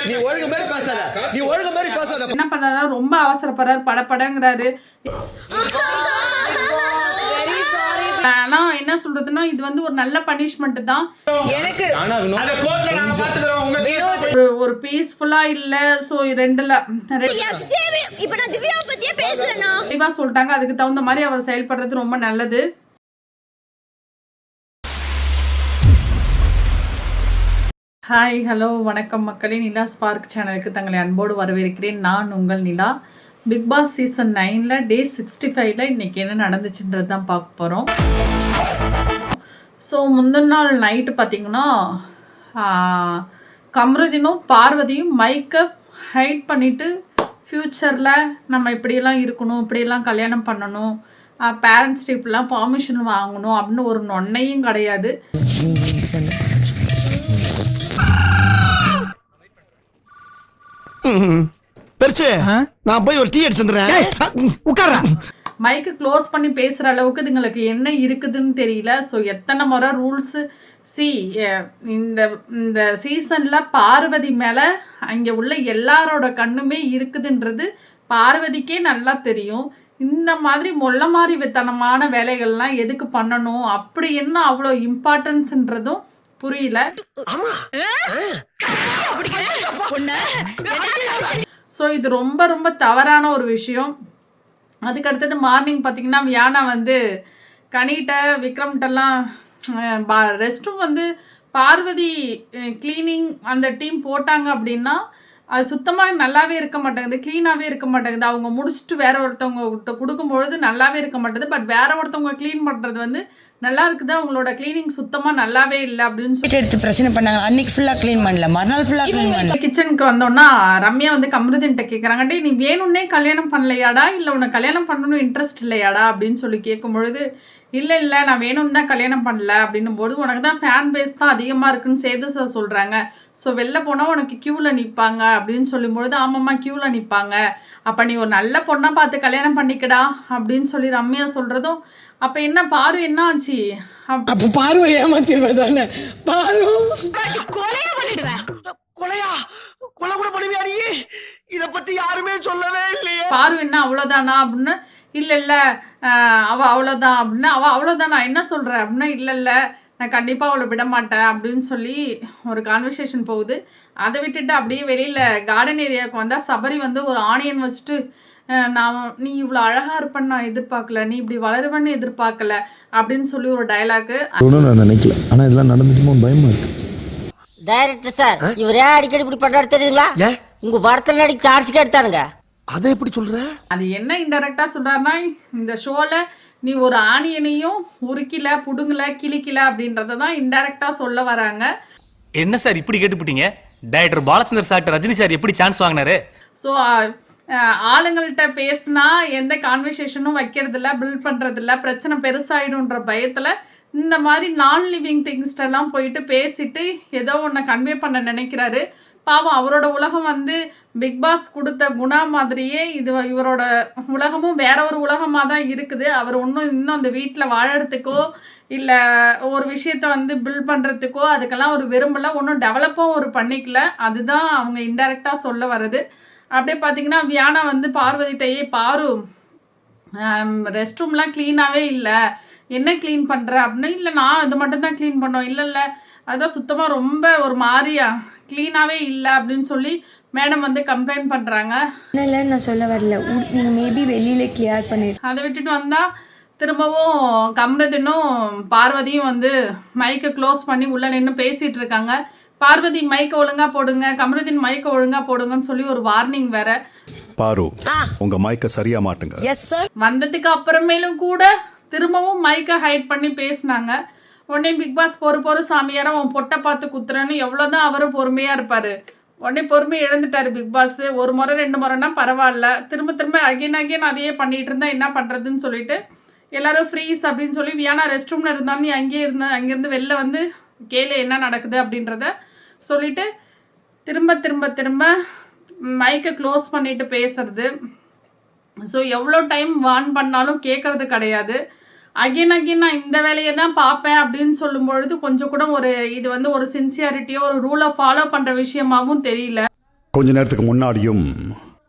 நீ ஒழுங்கு மாதிரி பேசாத. என்ன பண்ணா ரொம்ப அவசரப்படுறாரு, படப்படங்கிறாரு. ஆனா என்ன சொல்றதுன்னா இது வந்து ஒரு நல்ல பனிஷ்மெண்ட் தான். எனக்கு ஒரு பீஸ்ஃபுல்லா இல்ல. சோ ரெண்டுல இப்ப நான் திவ்யாவை பத்தியே பேசலனா தெளிவா சொல்லிட்டாங்க. அதுக்கு தகுந்த மாதிரி அவர் செயல்படுறது ரொம்ப நல்லது. ஹாய், ஹலோ, வணக்கம் மக்களே. நிலா ஸ்பார்க் சேனலுக்கு தங்களை அன்போடு வரவேற்கிறேன். நான் உங்கள் நிலா. பிக் பாஸ் சீசன் 9ல் டே 65ல் இன்றைக்கி என்ன நடந்துச்சுன்றது தான் பார்க்க போகிறோம். ஸோ முந்தின நாள் நைட்டு பார்த்திங்கன்னா கம்ருதீனும் பார்வதியும் மைக்கை ஹைட் பண்ணிவிட்டு ஃப்யூச்சரில் நம்ம இப்படியெல்லாம் இருக்கணும், இப்படியெல்லாம் கல்யாணம் பண்ணணும், பேரண்ட்ஸ் இப்படிலாம் பர்மிஷன் வாங்கணும் அப்படின்னு ஒரு நொன்னையும் கிடையாது. நான் போய் ஒரு டீ எடுத்து வந்துறேன், உட்கார்றா. மைக்கு க்ளோஸ் பண்ணி பேசுகிற அளவுக்கு இதுங்களுக்கு என்ன இருக்குதுன்னு தெரியல. ஸோ எத்தனை முறை ரூல்ஸு இந்த சீசனில் பார்வதி மேலே அங்கே உள்ள எல்லாரோட கண்ணுமே இருக்குதுன்றது பார்வதிக்கே நல்லா தெரியும். இந்த மாதிரி மொல்ல மாதிரி வித்தனமான வேலைகள்லாம் எதுக்கு பண்ணணும், அப்படி என்ன அவ்வளோ இம்பார்ட்டன்ஸ்ன்றதும் புரியல. ஸோ இது ரொம்ப ரொம்ப தவறான ஒரு விஷயம். அதுக்கு அடுத்தது மார்னிங் பார்த்திங்கன்னா வியானா வந்து கனிகிட்ட விக்ரம்கிட்டலாம் ரெஸ்ட் ரூம் வந்து பார்வதி க்ளீனிங் அந்த டீம் போட்டாங்க அப்படின்னா அது சுத்தமாக நல்லாவே இருக்க மாட்டேங்குது, க்ளீனாகவே இருக்க மாட்டேங்குது. அவங்க முடிச்சுட்டு வேற ஒருத்தவங்க கொடுக்கும்பொழுது நல்லாவே இருக்க மாட்டேங்குது. பட் வேற ஒருத்தவங்க க்ளீன் பண்ணுறது வந்து நல்லா இருக்குது. அவங்களோட க்ளீனிங் சுத்தமாக நல்லாவே இல்லை அப்படின்னு சொல்லி எடுத்து பிரச்சனை பண்ணாங்க. அன்னைக்கு ஃபுல்லாக க்ளீன் பண்ணல, மறுநாள் ஃபுல்லாக க்ளீன் பண்ணல. கிச்சனுக்கு வந்தோன்னா ரம்யா வந்து கம்ருதீன்கிட்ட கேட்குறாங்க, டே நீ வேணும்னே கல்யாணம் பண்ணலையாடா, இல்லை உனக்கு கல்யாணம் பண்ணணும் இன்ட்ரெஸ்ட் இல்லையாடா அப்படின்னு சொல்லி கேட்கும்பொழுது இல்லை நான் வேணும் தான் கல்யாணம் பண்ணல அப்படின்னும் போது உனக்கு தான் ஃபேன் பேஸ் தான் அதிகமாக இருக்குன்னு சேது சார் சொல்கிறாங்க. ஸோ வெளில போனால் உனக்கு க்யூவில் நிற்பாங்க அப்படின்னு சொல்லும்பொழுது ஆமாம்மா க்யூவில் நிற்பாங்க, அப்போ நீ ஒரு நல்ல பொண்ணாக பார்த்து கல்யாணம் பண்ணிக்கடா அப்படின்னு சொல்லி ரம்யா சொல்கிறதும் அப்போ என்ன பாரு என்ன ஆச்சு, அப்போ பார்வை ஏமாத்திடுவதானே, பாரு கொலையா பண்ணிடுவேன். கொலை கூட பண்ணுவியாடி, இத பத்தி யாருமே சொல்லவே இல்லையே. பாரு என்ன அவ்வளோதானா அப்படின்னு, இல்லை அவள் அவ்வளோதான் அப்படின்னா, அவள் அவ்வளோதானா என்ன சொல்கிற அப்படின்னா, இல்லை நான் கண்டிப்பாக அவளை விட மாட்டேன் அப்படின்னு சொல்லி ஒரு கான்வர்சேஷன் போகுது. அதை விட்டுட்டு அப்படியே வெளியில் கார்டன் ஏரியாவுக்கு வந்தால் சபரி வந்து ஒரு ஆனியன் வச்சுட்டு நீ இவ்வளோ அழகாக இருப்பேன்னு நான் எதிர்பார்க்கல, நீ இப்படி வளருவேன்னு எதிர்பார்க்கல அப்படின்னு சொல்லி ஒரு டைலாக்கு. நான் நினைக்கல, ஆனால் இதெல்லாம் நடந்துட்டுமோ பயமா இருக்கு. டைரக்டர் சார் இவரே அடிக்கடி இப்படி பண்றாரு தெரியுங்களா? உங்க படத்துல நடிக்க சார்ஜ் கேட்டானுங்க. அதை எப்படி சொல்ற? அது என்ன இன்டெரக்டா சொல்றாருன்னா, இந்த ஷோல நீ ஒரு ஆணியனையும் உருக்கில புடுங்கல கிளிக்கல அப்படின்றத தான் இன்டெரக்டா சொல்ல வராங்க. என்ன சார் இப்படி கேட்டுப்பிட்டீங்க? Director Balachander sir Rajini sir எப்படி சான்ஸ் வாங்கினாரு? ஸோ ஆளுங்கள்கிட்ட பேசினா எந்த கான்வர்சேஷனும் வைக்கிறது இல்லை, பில்ட் பண்ணுறது இல்லை, பிரச்சனை பெருசாகிடும்ன்ற பயத்தில் இந்த மாதிரி நான் லிவிங் திங்ஸ்டெல்லாம் போயிட்டு பேசிட்டு ஏதோ ஒன்றை கன்வே பண்ண நினைக்கிறாரு. பாவம் அவரோட உலகம் வந்து பிக் பாஸ் கொடுத்த குணா மாதிரியே இவரோட உலகமும் வேற ஒரு உலகமாக தான் இருக்குது. அவர் இன்னும் அந்த வீட்டில் வாழறதுக்கோ இல்லை ஒரு விஷயத்த வந்து பில்ட் பண்ணுறதுக்கோ அதுக்கெல்லாம் ஒரு விரும்பலை, ஒன்றும் டெவலப்பும் ஒரு பண்ணிக்கல. அதுதான் அவங்க இன்டெரக்டாக சொல்ல வர்றது. அப்படியே பார்த்தீங்கன்னா வியானா வந்து பார்வதிட்டையே பாரு ரெஸ்ட் ரூம்லாம் க்ளீனாகவே இல்லை, என்ன க்ளீன் பண்ணுற அப்படின்னா, இல்லை நான் இது மட்டும்தான் க்ளீன் பண்ணோம், இல்லை அதுதான் சுத்தமாக ரொம்ப ஒரு மாதிரியா க்ளீனாகவே இல்லை அப்படின்னு சொல்லி மேடம் வந்து கம்ப்ளைண்ட் பண்ணுறாங்க. இல்லை நான் சொல்ல வரல, நீங்கள் மேபி வெளியில் கிளியர் பண்ணிடு. அதை விட்டுட்டு வந்தால் திரும்பவும் கம்ருதீனும் பார்வதியும் வந்து மைக்கை க்ளோஸ் பண்ணி உள்ளே நின்று பேசிகிட்டு இருக்காங்க. பார்வதி மைக்கை ஒழுங்கா போடுங்க, கம்ருதீன் மைக்கை ஒழுங்கா போடுங்கன்னு சொல்லி ஒரு வார்னிங் வேற. பாரு உங்க மைக்கை சரியா மாட்டுங்க. வந்ததுக்கு அப்புறமேலும் கூட திரும்பவும் மைக்கை ஹைட் பண்ணி பேசினாங்க. உடனே பிக் பாஸ் பொறு சாமியாரா உன் பொட்டை பார்த்து குத்துறேன்னு எவ்வளோதான் அவரும் பொறுமையாக இருப்பார். உடனே பொறுமையை இழந்துட்டார் பிக் பாஸ். ஒரு முறை 2 முறைனா பரவாயில்ல, திரும்ப அகைன் அதையே பண்ணிட்டு இருந்தா என்ன பண்ணுறதுன்னு சொல்லிட்டு எல்லாரும் ஃப்ரீஸ் அப்படின்னு சொல்லி வியானா ரெஸ்ட் ரூமில் இருந்தாலும் நீ அங்கேருந்து வெளில வந்து கேளு என்ன நடக்குது அப்படின்றத சொல்லிட்டு திரும்ப மைக்கை க்ளோஸ் பண்ணிட்டு பேசுறது. ஸோ எவ்வளோ டைம் வார்ன் பண்ணாலும் கேட்கறது கிடையாது. அகைன் நான் இந்த வேலையை தான் பார்ப்பேன் அப்படின்னு சொல்லும்பொழுது கொஞ்சம் கூட இது வந்து ஒரு சின்சியாரிட்டியோ ஒரு ரூலை ஃபாலோ பண்ணுற விஷயமாகவும் தெரியல. கொஞ்ச நேரத்துக்கு முன்னாடியும்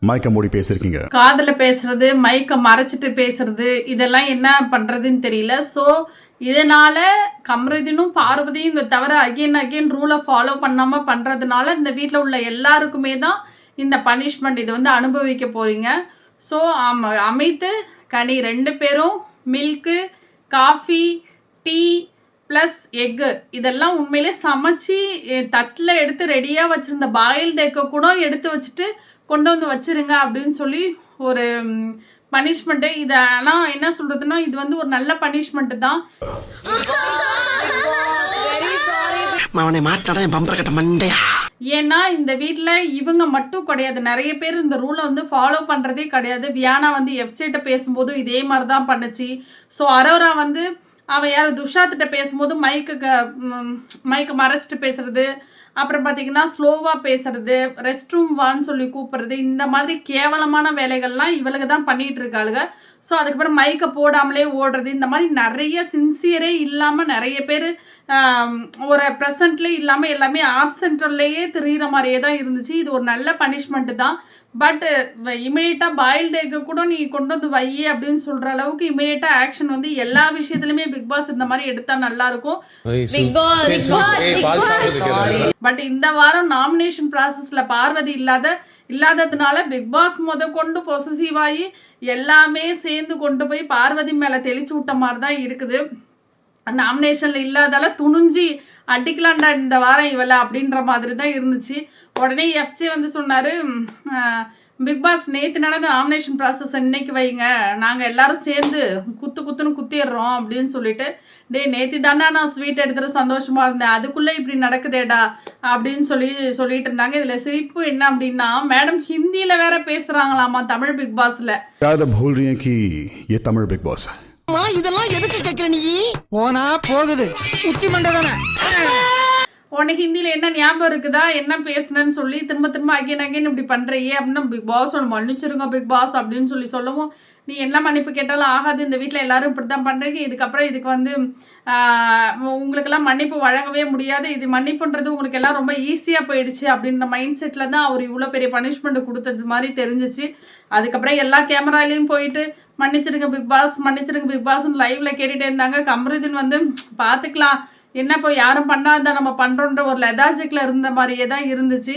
மயக்க மூடி பேசியிருக்கீங்க. காதுல பேசுறது, மைக்க மறைச்சிட்டு பேசுறது, இதெல்லாம் என்ன பண்றதுன்னு தெரியல. ஸோ இதனால கம்ருதீனும் பார்வதியும் இந்த தவிர அகைன் ரூலை ஃபாலோ பண்ணாம பண்றதுனால இந்த வீட்டில் உள்ள எல்லாருக்குமே தான் இந்த பனிஷ்மெண்ட் இது வந்து அனுபவிக்க போறீங்க. ஸோ அமைத்து கனி 2 பேரும் milk, coffee, tea plus egg இதெல்லாம் உண்மையிலே சமைச்சு தட்டில் எடுத்து ரெடியாக வச்சுருந்த பாயில்டு எக்கை கூட எடுத்து வச்சுட்டு கொண்டு வந்து வச்சிருங்க அப்படின்னு சொல்லி ஒரு பனிஷ்மெண்ட்டு. இதை ஆனால் என்ன சொல்கிறதுன்னா இது வந்து ஒரு நல்ல பனிஷ்மெண்ட்டு தான். ஏன்னா இந்த வீட்டில் இவங்க மட்டும் கிடையாது, நிறைய பேர் இந்த ரூலை வந்து ஃபாலோ பண்ணுறதே கிடையாது. வியானா வந்து எஃப்சைட்ட பேசும்போது இதே மாதிரி தான் பண்ணுச்சு. ஸோ அரோரா வந்து அவன் யார் துஷாத்திட்ட பேசும்போது மைக்கை மறைச்சிட்டு பேசுறது, அப்புறம் பார்த்தீங்கன்னா ஸ்லோவாக பேசுறது, ரெஸ்ட் ரூம் வான்னு சொல்லி கூப்பிட்றது, இந்த மாதிரி கேவலமான வேலைகள்லாம் இவளுக்கு தான் பண்ணிகிட்டு இருக்காளுங்க. ஸோ அதுக்கப்புறம் மைக்கை போடாமலே ஓடுறது, இந்த மாதிரி நிறைய சின்சியரே இல்லாமல் நிறைய பேர் ஒரு ப்ரெசண்ட்லேயே இல்லாமல் எல்லாமே ஆப்சென்ட்லேயே தெரிகிற மாதிரியே தான் இருந்துச்சு. இது ஒரு நல்ல பனிஷ்மெண்ட்டு தான். பட் இமீடியட்டாக பாயில்டு எக்கு கூட நீ கொண்டு வந்து வை அப்படின்னு சொல்கிற அளவுக்கு இமீடியட்டாக ஆக்ஷன் வந்து எல்லா விஷயத்துலையுமே பிக் பாஸ் இந்த மாதிரி எடுத்தால் நல்லாயிருக்கும். பட் இந்த வாரம் நாமினேஷன் ப்ராசஸில் பார்வதி இல்லாததுனால பிக் பாஸ் கொண்டு பொசசிவாகி எல்லாமே சேர்ந்து கொண்டு போய் பார்வதி மேலே தெளிச்சு விட்ட மாதிரி தான் இருக்குது. நாமினேஷனில் இல்லாதால துணிஞ்சி அடிக்கலாண்டா இந்த வாரம் இவளை அப்படின்ற மாதிரி தான் இருந்துச்சு. உடனே எஃப்சி வந்து சொன்னார், பிக் பாஸ் நேற்று நடந்த நாமினேஷன் ப்ராசஸ் இன்னைக்கு வைங்க, நாங்கள் எல்லாரும் சேர்ந்து குத்துன்னு குத்திடுறோம் அப்படின்னு சொல்லிட்டு, நேற்று தாண்டா நான் ஸ்வீட் எடுத்துகிட்டு சந்தோஷமாக இருந்தேன், அதுக்குள்ளே இப்படி நடக்குதேடா அப்படின்னு சொல்லிட்டு இருந்தாங்க. இதில் சிரிப்பு என்ன அப்படின்னா, மேடம் ஹிந்தியில் வேற பேசுகிறாங்களாமா தமிழ் பிக் பாஸில். தமிழ் பிக் பாஸ் இதெல்லாம் எதுக்கு கேக்குற நீ? போனா போகுது, உச்சி மண்டை தானே. உனக்கு ஹிந்தியில் என்ன ஞாபகம் இருக்குதா, என்ன பேசுனேன்னு சொல்லி திரும்ப அகைன் இப்படி பண்ணுறையே அப்படின்னா, பிக் பாஸ் ஒன்று மன்னிச்சிருங்க பிக் பாஸ் அப்படின்னு சொல்லவும், நீ என்ன மன்னிப்பு கேட்டாலும் ஆகாது, இந்த வீட்டில் எல்லாரும் இப்படி தான் பண்ணுறீங்க, இதுக்கப்புறம் இதுக்கு வந்து உங்களுக்கெல்லாம் மன்னிப்பு வழங்கவே முடியாது, இது மன்னிப்புன்றது உங்களுக்கு எல்லாம் ரொம்ப ஈஸியாக போயிடுச்சு அப்படின்ற மைண்ட் செட்டில் தான் அவர் இவ்வளோ பெரிய பனிஷ்மெண்ட் கொடுத்தது மாதிரி தெரிஞ்சிச்சு. அதுக்கப்புறம் எல்லா கேமராலையும் போயிட்டு மன்னிச்சிருங்க பிக் பாஸ்ன்னு லைவ்ல கேட்டுகிட்டே இருந்தாங்க. கம்ருதீன் வந்து பார்த்துக்கலாம், என்ன இப்போ யாரும் பண்ணாதான் நம்ம பண்ணுறோன்ற ஒரு லெதாஜிக்கில் இருந்த மாதிரியே தான் இருந்துச்சு.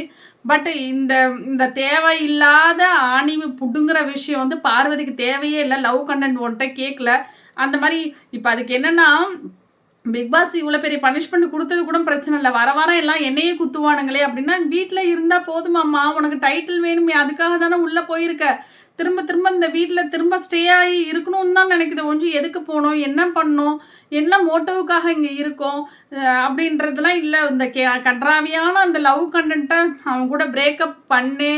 பட் இந்த தேவையில்லாத ஆணிவு புடுங்குற விஷயம் வந்து பார்வதிக்கு தேவையே இல்லை. லவ் கண்டென்ட் ஒன்ட்ட கேட்கல அந்த மாதிரி. இப்போ அதுக்கு என்னென்னா, பிக் பாஸ் இவ்வளோ பெரிய பனிஷ்மெண்ட் கொடுத்தது கூட பிரச்சனை இல்லை, வாரம் எல்லாம் என்னையே குத்துவானுங்களே அப்படின்னா, வீட்டில் இருந்தால் போதுமாம்மா, உனக்கு டைட்டில் வேணுமே, அதுக்காக தானே உள்ளே போயிருக்க, திரும்ப இந்த வீட்டில் திரும்ப ஸ்டே ஆகி இருக்கணும்னு தான் நினைக்குது. கொஞ்சம் எதுக்கு போகணும், என்ன பண்ணணும், என்ன மோட்டோவுக்காக இங்கே இருக்கோம் அப்படின்றதுலாம் இல்லை. இந்த கன்றாவியான அந்த லவ் கண்டென்ட்டை அவன் கூட பிரேக்கப் பண்ணு,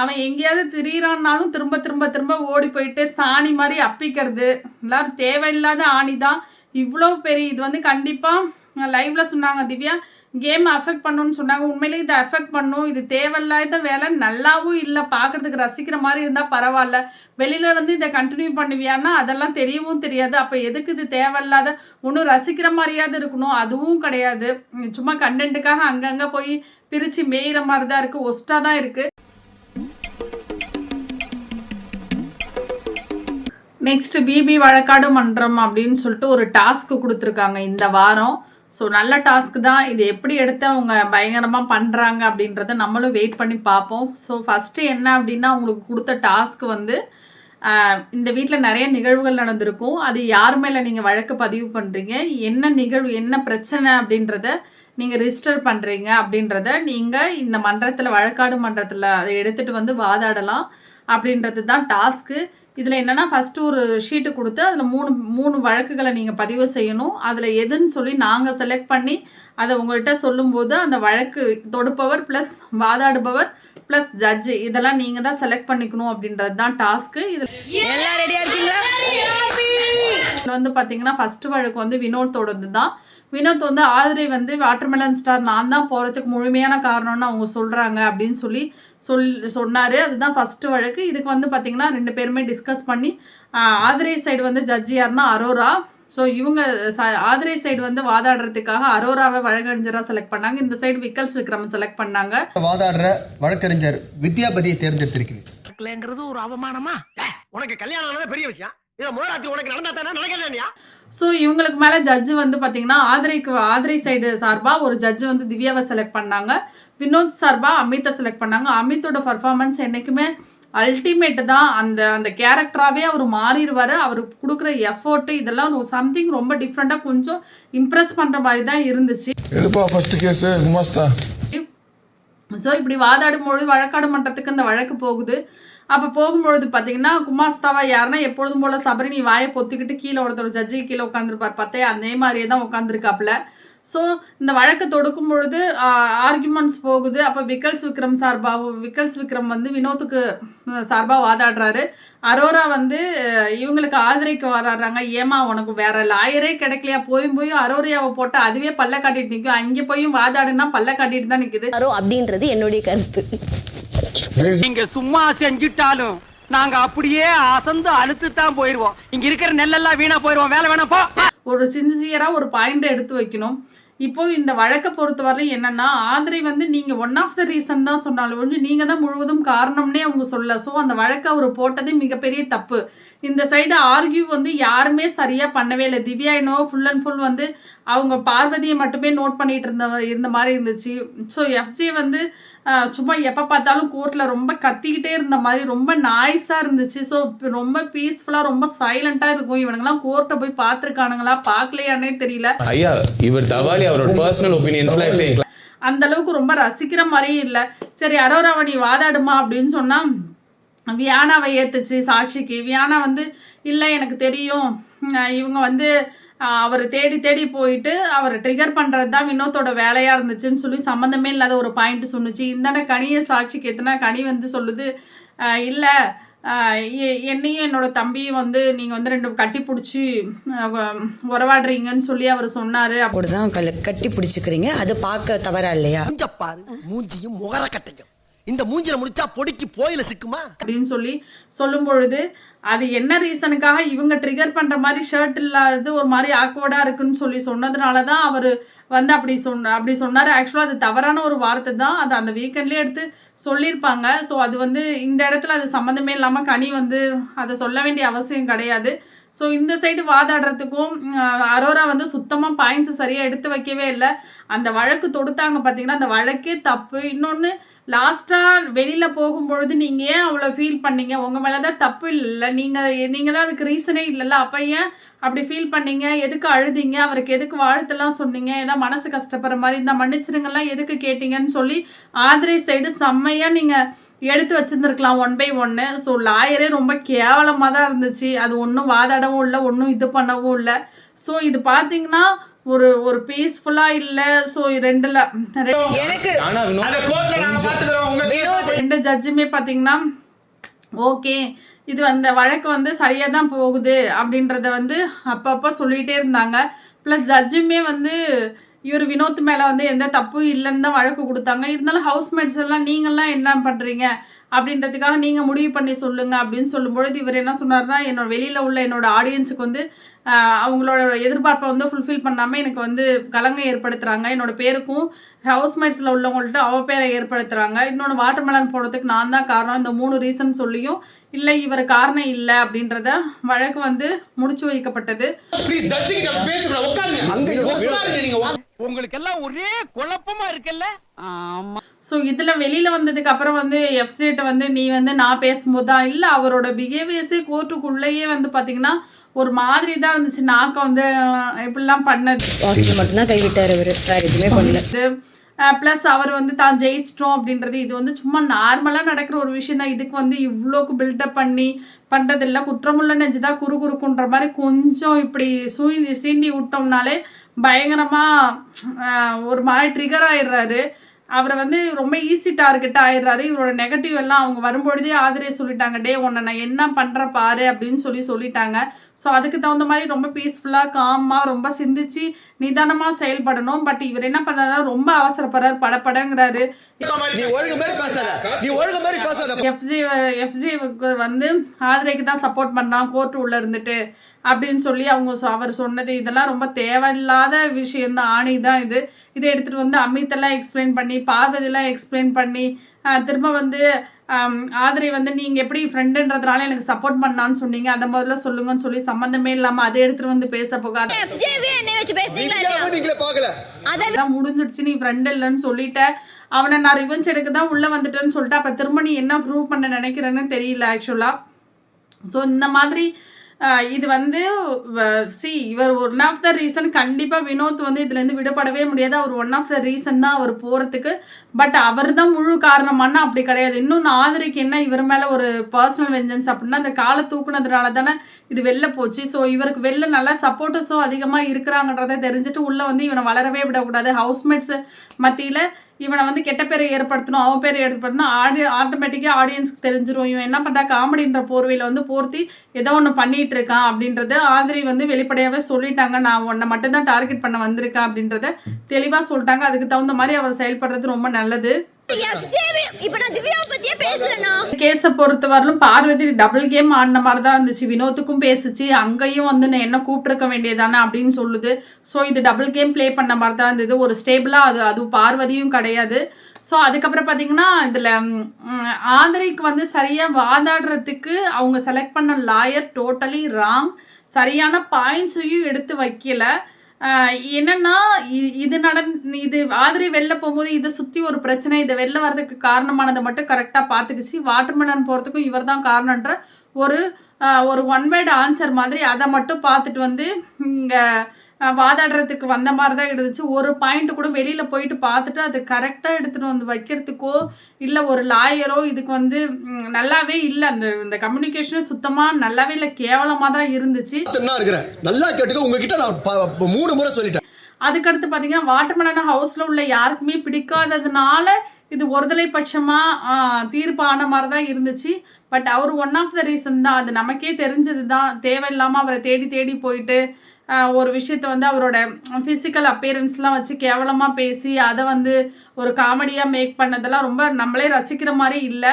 அவன் எங்கேயாவது திரியிறான்னாலும் திரும்ப ஓடி போயிட்டு சாணி மாதிரி அப்பிக்கிறது, எல்லாரும் தேவையில்லாத ஆணி தான். இவ்வளோ பெரிய இது வந்து கண்டிப்பாக லைவ்ல சொன்னாங்க திவ்யா, கேம் அஃபெக்ட் பண்ணுன்னு சொன்னாங்க. உண்மையிலே இதை அஃபெக்ட் பண்ணும், இது தேவையில்லாத வேலை, நல்லாவும் இல்லை, பார்க்குறதுக்கு ரசிக்கிற மாதிரி இருந்தால் பரவாயில்ல, வெளியில இருந்து இதை கண்டினியூ பண்ணுவியான்னா அதெல்லாம் தெரியவும் தெரியாது. அப்போ எதுக்கு இது தேவையில்லாத, ஒன்றும் ரசிக்கிற மாதிரியாவது இருக்கணும், அதுவும் கிடையாது. சும்மா கண்டென்ட்டுக்காக அங்கங்கே போய் பிரித்து மேயிற மாதிரி தான் இருக்குது, ஒஸ்ட்டாக தான் இருக்குது. நெக்ஸ்ட் பிபி வழக்காடு மன்றம் அப்படின்னு சொல்லிட்டு ஒரு டாஸ்க்கு கொடுத்துருக்காங்க இந்த வாரம். ஸோ நல்ல டாஸ்க் தான் இது, எப்படி எடுத்து அவங்க பயங்கரமாக பண்ணுறாங்க அப்படின்றத நம்மளும் வெயிட் பண்ணி பார்ப்போம். ஸோ ஃபஸ்ட்டு என்ன அப்படின்னா, உங்களுக்கு கொடுத்த டாஸ்க் வந்து இந்த வீட்டில் நிறைய நிகழ்வுகள் நடந்திருக்கும், அது யார் மேலே நீங்கள் வழக்கு பதிவு பண்ணுறீங்க, என்ன நிகழ்வு என்ன பிரச்சனை அப்படின்றத நீங்கள் ரிஜிஸ்டர் பண்ணுறீங்க அப்படின்றத நீங்கள் இந்த மன்றத்தில் வழக்காடு மன்றத்தில் அதை எடுத்துகிட்டு வந்து வாதாடலாம் அப்படின்றது தான் டாஸ்க்கு. இதில் என்னென்னா, ஃபஸ்ட்டு ஒரு ஷீட்டு கொடுத்து அதில் மூணு வழக்குகளை நீங்கள் பதிவு செய்யணும். அதில் எதுன்னு சொல்லி நாங்கள் செலக்ட் பண்ணி அதை உங்கள்கிட்ட சொல்லும்போது அந்த வழக்கு தொடுப்பவர் ப்ளஸ் வாதாடுபவர் ப்ளஸ் ஜட்ஜு இதெல்லாம் நீங்கள் தான் செலக்ட் பண்ணிக்கணும் அப்படின்றது தான் டாஸ்க்கு. இதில் வந்து பார்த்தீங்கன்னா ஃபஸ்ட்டு வழக்கு வந்து வினோத்தோடது தான். வினோத் வந்து ஆதிரை வந்து வாட்டர்மெலன் ஸ்டார் நான் தான் போகிறதுக்கு முழுமையான காரணம்னு அவங்க சொல்கிறாங்க அப்படின்னு சொன்னார். அதுதான் ஃபஸ்ட்டு வழக்கு. இதுக்கு வந்து பார்த்திங்கன்னா 2 பேருமே டிஸ்கஸ் பண்ணி ஆதிரை சைடு வந்து ஜட்ஜி யாருன்னா அரோரா, ஸோ இவங்க ஆதிரை சைடு வந்து வாதாடுறதுக்காக அரோராவை வழக்கறிஞராக செலக்ட் பண்ணாங்க. இந்த சைடு விக்கல்ஸ் விக்ரம் செலக்ட் பண்ணாங்க. வாதாடுற வழக்கறிஞர் வித்யாபதியை தேர்ந்தெடுத்திருக்கிறேன். ஒரு அவமானமா? உனக்கு கல்யாணம் ஆனது பெரிய விஷயம். இத மோராத்தி உனக்கு நடந்தா தானே நடக்கலையா? ஸோ இவங்களுக்கு மேலே ஜட்ஜு வந்து பார்த்தீங்கன்னா ஆதிரை சைடு சார்பாக ஒரு ஜட்ஜு வந்து திவ்யாவை செலக்ட் பண்ணாங்க. வினோத் சார்பாக அமித்தை செலக்ட் பண்ணாங்க. அமித்தோட பர்ஃபார்மன்ஸ் என்றைக்குமே அல்டிமேட் தான். அந்த கேரக்டராகவே அவர் மாறிடுவார். அவர் கொடுக்குற எஃபோர்ட்டு இதெல்லாம் சம்திங் ரொம்ப டிஃப்ரெண்ட்டாக கொஞ்சம் இம்ப்ரெஸ் பண்ணுற மாதிரி தான் இருந்துச்சு. ஸோ இப்படி வாதாடும் பொழுது வழக்காடு மன்றத்துக்கு இந்த வழக்கு போகுது. அப்போ போகும்பொழுது பார்த்தீங்கன்னா குமாஸ்தாவா யாருன்னா எப்பொழுதும் போல் சபரினி வாயை பொத்துக்கிட்டு கீழே ஒருத்தர் ஜட்ஜி கீழே உட்காந்துருப்பார் பார்த்தே அதே மாதிரியே தான் உட்காந்துருக்காப்புல. ஸோ இந்த வழக்கு தொடுக்கும் பொழுது ஆர்குமெண்ட்ஸ் போகுது. அப்போ விக்கல்ஸ் விக்ரம் வந்து வினோத்துக்கு சார்பாக வாதாடுறாரு. அரோரா வந்து இவங்களுக்கு ஆதரிக்க வராடுறாங்க. ஏமா உனக்கு வேற லாயரே கிடைக்கலையா? போய் அரோரியாவை போட்டு அதுவே பல்ல காட்டிட்டு நிற்கும். அங்கே போய் வாதாடுனா பல்ல காட்டிட்டு தான் நிற்குது அப்படின்றது என்னுடைய கருத்து. நீங்க சும்மா செஞ்சுட்டாலும் நாங்க அப்படியே அசந்து அழுத்து தான் போயிருவோம். இங்க இருக்கிற நெல்லெல்லாம் வீணா போயிருவோம். வேலை வேணா போ. ஒரு சின்சியரா ஒரு பாயிண்ட் எடுத்து வைக்கணும். இப்போ இந்த வழக்கை பொறுத்தவரை என்னன்னா ஆதிரை வந்து நீங்க ஒன் ஆஃப் த ரீசன் தான் சொன்னாலும் ஒன்று நீங்க தான் முழுவதும் காரணம்னே அவங்க சொல்ல. ஸோ அந்த வழக்கை அவர் போட்டதே மிகப்பெரிய தப்பு. இந்த சைடு ஆர்கியூ வந்து யாருமே சரியா பண்ணவே இல்லை. திவ்யா என்னவோ ஃபுல் அண்ட் ஃபுல் வந்து அவங்க பார்வதியை மட்டுமே நோட் பண்ணிட்டு இருந்த மாதிரி இருந்துச்சு. ஸோ எஃப்ஜே வந்து சும்மா எப்போ பார்த்தாலும் கோர்ட்டில் ரொம்ப கத்திக்கிட்டே இருந்த மாதிரி ரொம்ப நாய்ஸாக இருந்துச்சு. ஸோ ரொம்ப பீஸ்ஃபுல்லாக ரொம்ப சைலண்ட்டாக இருக்கும். இவனுங்கெல்லாம் கோர்ட்டை போய் பார்த்துருக்கானுங்களா பார்க்கலையானே தெரியல. ஐயா இவர் தவாலி அவரோட பர்சனல் ஒபினியன்ஸ்லாம் எடுத்து அந்த அளவுக்கு ரொம்ப ரசிக்கிற மாதிரியும் இல்லை. சரி அரோராவை நீ வாதாடுமா அப்படின்னு சொன்னால் வியானாவை ஏற்றுச்சு சாட்சிக்கு. வியானா வந்து இல்லை எனக்கு தெரியும் இவங்க வந்து அவர் தேடி போயிட்டு அவரை ட்ரிகர் பண்ணுறது தான் வினோத்தோட வேலையாக இருந்துச்சுன்னு சொல்லி சம்மந்தமே இல்லாத ஒரு பாயிண்ட் சொன்னுச்சு. இந்தாண்ட கனியை சாட்சிக்கு எத்தனை கனி வந்து சொல்லுது இல்லை என்னையும் என்னோட தம்பியும் வந்து நீங்கள் வந்து ரெண்டு கட்டி பிடிச்சி உறவாடுறீங்கன்னு சொல்லி அவர் சொன்னார். அப்படிதான் கட்டி பிடிச்சிக்கிறீங்க. அது பார்க்க தவறா இல்லையா? பாரு மூஞ்சியும் முகர கட்டையும் இந்த மூஞ்சில முடிச்சா பொடிக்கு போயில சிக்குமா அப்படின்னு சொல்லி சொல்லும் பொழுது அது என்ன ரீசனுக்காக இவங்க ட்ரிகர் பண்ற மாதிரி ஷர்ட் இல்லாதது ஒரு மாதிரி ஆக்வர்டா இருக்குன்னு சொல்லி சொன்னதுனால தான் அவர் வந்து அப்படி சொன்னார். ஆக்சுவலாக அது தவறான ஒரு வார்த்தை தான். அது அந்த வீக்கெண்ட்லேயே எடுத்து சொல்லியிருப்பாங்க. ஸோ அது வந்து இந்த இடத்துல அது சம்மந்தமே இல்லாமல் கனி வந்து அதை சொல்ல வேண்டிய அவசியம் கிடையாது. ஸோ இந்த சைடு வாதாடுறதுக்கும் அரோரா வந்து சுத்தமாக பாயிண்ட்ஸ் சரியாக எடுத்து வைக்கவே இல்லை. அந்த வழக்கு தொடுத்தாங்க பார்த்தீங்கன்னா அந்த வழக்கே தப்பு. இன்னொன்று லாஸ்ட்டாக வெளியில் போகும்பொழுது நீங்கள் ஏன் அவ்வளோ ஃபீல் பண்ணீங்க? உங்கள் மேலே தான் தப்பு இல்லை. நீங்கள் தான் அதுக்கு ரீசனே இல்லைல்ல. அப்போ ஏன் அப்படி ஃபீல் பண்ணீங்க? எதுக்கு அழுதிங்க? அவருக்கு எதுக்கு வாழ்த்தெல்லாம் சொன்னீங்க? ஏதாவது மனசு கஷ்டப்படுற மாதிரி இந்த மன்னிச்சிருங்கெல்லாம் எதுக்கு கேட்டீங்கன்னு சொல்லி ஆதிரை சைடு செம்மையாக நீங்கள் எடுத்து வச்சுருந்துருக்கலாம் 1 by 1. ஸோ லாயரே ரொம்ப கேவலமாக தான் இருந்துச்சு. அது ஒன்றும் வாதாடவும் இல்லை, ஒன்றும் இது பண்ணவும் இல்லை. ஸோ இது பார்த்தீங்கன்னா ஒரு பீஸ்ஃபுல்லாக இல்லை. ஸோ ரெண்டு ஜட்ஜுமே பார்த்தீங்கன்னா ஓகே இது அந்த வழக்கு வந்து சரியாக தான் போகுது அப்படின்றத வந்து அப்பப்போ சொல்லிகிட்டே இருந்தாங்க. ப்ளஸ் ஜட்ஜுமே வந்து இவர் வினோத் மேலே வந்து எந்த தப்பும் இல்லைன்னு தான் வழக்கு கொடுத்தாங்க. இருந்தாலும் ஹவுஸ்மேட்ஸ் எல்லாம் நீங்கள்லாம் என்ன பண்ணுறீங்க அப்படின்றதுக்காக நீங்கள் முடிவு பண்ணி சொல்லுங்கள் அப்படின்னு சொல்லும்பொழுது இவர் என்ன சொன்னார்னா வெளியில் உள்ள என்னோட ஆடியன்ஸுக்கு வந்து அவங்களோட எதிர்பார்ப்பை வந்து ஃபுல்ஃபில் பண்ணாமல் எனக்கு வந்து கலங்கம் ஏற்படுத்துகிறாங்க. என்னோட பேருக்கும் ஹவுஸ்மேட்ஸில் உள்ளவங்கள்ட்ட பேரை ஏற்படுத்துகிறாங்க. இன்னொன்று வாட்டர்மெலன் போடுறதுக்கு நான் தான் காரணம். இந்த 3 ரீசன் சொல்லியும் இல்லை இவர் காரணம் இல்லை அப்படின்றத வழக்கு வந்து முடிச்சு வைக்கப்பட்டது. உங்களுக்கு எல்லாம் ஒரே குழப்பமா இருக்குல்ல? ஆமா. ஸோ இதில் வெளியில் வந்ததுக்கு அப்புறம் வந்து எஃப்ஜேட்ட வந்து நீ வந்து நான் பேசும்போது தான் இல்லை அவரோட பிஹேவியர்ஸே கோர்ட்டுக்குள்ளேயே வந்து பார்த்தீங்கன்னா ஒரு மாதிரி தான் இருந்துச்சு. நாக்க வந்து இப்படிலாம் பண்ணது மட்டும்தான் கைவிட்டார் அவர், வேற எதுவுமே பண்ணல. ப்ளஸ் அவர் வந்து தான் ஜெயிச்சிட்டோம் அப்படின்றது இது வந்து சும்மா நார்மலாக நடக்கிற ஒரு விஷயம் தான். இதுக்கு வந்து இவ்வளோக்கு பில்டப் பண்ணி பண்ணுறதில்ல. குற்றமுள்ள நெஞ்சுதான் குறுகுறுக்குன்ற மாதிரி கொஞ்சம் இப்படி சீண்டி விட்டோம்னாலே பயங்கரமாக ஒரு மாதிரி ட்ரிகர் ஆயிடுறாரு. அவரை வந்து ரொம்ப ஈஸி டார்கெட் ஆயிடுறாரு. இவரோட நெகட்டிவ் எல்லாம் அவங்க வரும்பொழுதே ஆதிரே சொல்லிட்டாங்க, டே உன்னை நான் என்ன பண்ணுறேன் பாரு அப்படின்னு சொல்லிட்டாங்க. ஸோ அதுக்கு தகுந்த மாதிரி ரொம்ப பீஸ்ஃபுல்லாக காமாக ரொம்ப சிந்திச்சு நிதானமாக செயல்படணும். பட் இவர் என்ன பண்ணுறாரு ரொம்ப அவசரப்படுறாரு, படப்படங்கிறாரு. எஃப்ஜிக்கு வந்து ஆதிரைக்கு தான் சப்போர்ட் பண்ணான் கோர்ட்டு உள்ள இருந்துட்டு அப்படின்னு சொல்லி அவர் சொன்னது இதெல்லாம் ரொம்ப தேவையில்லாத விஷயம்தான். ஆணி தான் இதை எடுத்துகிட்டு வந்து அமித்தெல்லாம் எக்ஸ்பிளைன் பண்ணி பார்வதியெல்லாம் எக்ஸ்பிளைன் பண்ணி திரும்ப வந்து ஆதிரை வந்து நீங்கள் எப்படி ஃப்ரெண்டுன்றதுனால எனக்கு சப்போர்ட் பண்ணான்னு சொன்னீங்க, அந்த முதல்ல சொல்லுங்கன்னு சொல்லி சம்மந்தமே இல்லாமல் அதை எடுத்துகிட்டு வந்து பேச போகாது. அதான் முடிஞ்சிடுச்சு, நீ ஃப்ரெண்ட் இல்லைன்னு சொல்லிட்ட, அவனை நான் ரிவெஞ்ச் எடுக்க தான் உள்ளே வந்துட்டேன்னு சொல்லிட்டு அப்போ திரும்ப நீ என்ன ப்ரூவ் பண்ண நினைக்கிறேன்னு தெரியல ஆக்சுவலாக. ஸோ இந்த மாதிரி இது வந்து இவர் ஒன் ஆஃப் த ரீசன். கண்டிப்பாக வினோத் வந்து இதுலேருந்து விடுபடவே முடியாது. அவர் ஒன் ஆஃப் த ரீசன் தான் அவர் போகிறதுக்கு. பட் அவர் தான் முழு காரணமானா அப்படி கிடையாது. இன்னும் ஆதிரைக்கு என்ன இவர் மேலே ஒரு பர்சனல் வெஞ்சன்ஸ் அப்படின்னா அந்த காலை தூக்குனதுனால தானே இது வெளில போச்சு. ஸோ இவருக்கு வெளில நல்லா சப்போர்ட்டர்ஸும் அதிகமாக இருக்கிறாங்கன்றதை தெரிஞ்சுட்டு உள்ளே வந்து இவனை வளரவே விடக்கூடாது. ஹவுஸ்மேட்ஸ் மத்தியில் இவனை வந்து கெட்ட பேரை ஏற்படுத்தணும், அவன் பேரை ஏற்படுத்தணும், ஆட்டோமேட்டிக்காக ஆடியன்ஸ்க்கு தெரிஞ்சிடும் இவன் என்ன பண்ணுறா காமெடின்ற போர்வையில் வந்து போர்த்தி ஏதோ ஒன்று பண்ணிகிட்டு இருக்கான் அப்படின்றது ஆதிரை வந்து வெளிப்படையாகவே சொல்லிட்டாங்க. நான் உன்னை மட்டும்தான் டார்கெட் பண்ண வந்திருக்கேன் அப்படின்றத தெளிவாக சொல்லிட்டாங்க. அதுக்கு தகுந்த மாதிரி அவர் செயல்படுறது ரொம்ப நல்லது. கேஸை பொறுத்த வரலும் பார்வதி டபுள் கேம் ஆடின மாதிரி தான் இருந்துச்சு. வினோத்துக்கும் பேசுச்சு, அங்கேயும் வந்து நான் என்ன கூப்பிட்டுருக்க வேண்டியதானே அப்படின்னு சொல்லுது. ஸோ இது டபுள் கேம் ப்ளே பண்ண மாதிரி தான் இருந்தது. ஒரு ஸ்டேபிளாக அது பார்வதியும் கிடையாது. ஸோ அதுக்கப்புறம் பார்த்தீங்கன்னா இதில் ஆதிரைக்கு வந்து சரியாக வாதாடுறதுக்கு அவங்க செலக்ட் பண்ண லாயர் டோட்டலி ராங். சரியான பாயிண்ட்ஸையும் எடுத்து வைக்கல. என்னன்னா இது ஆதிரை வெளில போகும்போது இதை சுற்றி ஒரு பிரச்சனை, இதை வெளில வர்றதுக்கு காரணமானதை மட்டும் கரெக்டாக பார்த்துக்குச்சு. வாட்டர்மெலன் போகிறதுக்கும் இவர் தான் காரணன்ற ஒரு ஒன் வேர்டு ஆன்சர் மாதிரி அதை மட்டும் பார்த்துட்டு வந்து இங்கே வாதாடுறதுக்கு வந்த மாதிரி தான் இருந்துச்சு. ஒரு பாயிண்ட் கூட வெளியில் போயிட்டு பார்த்துட்டு அது கரெக்டாக எடுத்துகிட்டு வந்து வைக்கிறதுக்கோ இல்லை ஒரு லாயரோ இதுக்கு வந்து நல்லாவே இல்லை. இந்த கம்யூனிகேஷனும் சுத்தமாக நல்லாவே இல்லை, கேவலமாக தான் இருந்துச்சு. நல்லா கேட்டுக்க, உங்ககிட்ட நான் 3 முறை சொல்லிட்டேன். அதுக்கடுத்து பார்த்தீங்கன்னா வாட்டர்மெலன் ஹவுஸில் உள்ள யாருக்குமே பிடிக்காததுனால இது ஒருதலை பட்சமாக தீர்ப்பான மாதிரி தான் இருந்துச்சு. பட் அவர் ஒன் ஆஃப் த ரீசன் தான், அது நமக்கே தெரிஞ்சது தான். தேவையில்லாமல் அவரை தேடி போயிட்டு ஒரு விஷயத்த வந்து அவரோட ஃபிசிக்கல் அப்பியரன்ஸ்லாம் வச்சு கேவலமாக பேசி அதை வந்து ஒரு காமெடியாக மேக் பண்ணதெல்லாம் ரொம்ப நம்மளே ரசிக்கிற மாதிரி இல்லை.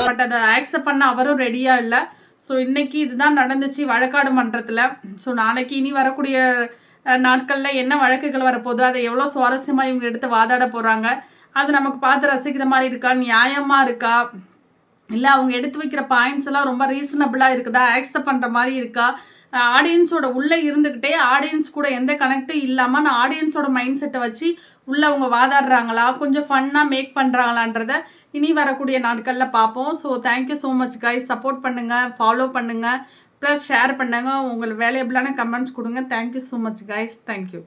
பட் அதை ஆக்செப்ட் பண்ண அவரும் ரெடியாக இல்லை. ஸோ இன்னைக்கு இதுதான் நடந்துச்சு வழக்காடு மன்றத்தில். ஸோ நாளைக்கு இனி வரக்கூடிய நாட்களில் என்ன வழக்குகள் வரப்போகுது, அதை எவ்வளோ சுவாரஸ்யமாக இவங்க எடுத்து வாதாட போகிறாங்க, அது நமக்கு பார்த்து ரசிக்கிற மாதிரி இருக்கா, நியாயமாக இருக்கா, இல்லை அவங்க எடுத்து வைக்கிற பாயிண்ட்ஸ் எல்லாம் ரொம்ப ரீசனபிளாக இருக்குதா, ஆக்செப்ட் பண்ணுற மாதிரி இருக்கா, ஆடியன்ஸோட உள்ளே இருந்துக்கிட்டே ஆடியன்ஸ் கூட எந்த கனெக்டும் இல்லாமல் நான் ஆடியன்ஸோட மைண்ட் செட்டை வச்சு உள்ளே அவங்க வாதாடுறாங்களா, கொஞ்சம் ஃபன்னாக மேக் பண்ணுறாங்களான்றத இனி வரக்கூடிய நாட்களில் பார்ப்போம். So thank you so much guys. Support பண்ணுங்கள், ஃபாலோ பண்ணுங்கள், ப்ளஸ் ஷேர் பண்ணுங்கள், உங்களுக்கு வேல்யூபிளான கமெண்ட்ஸ் கொடுங்க. Thank you so much guys. Thank you.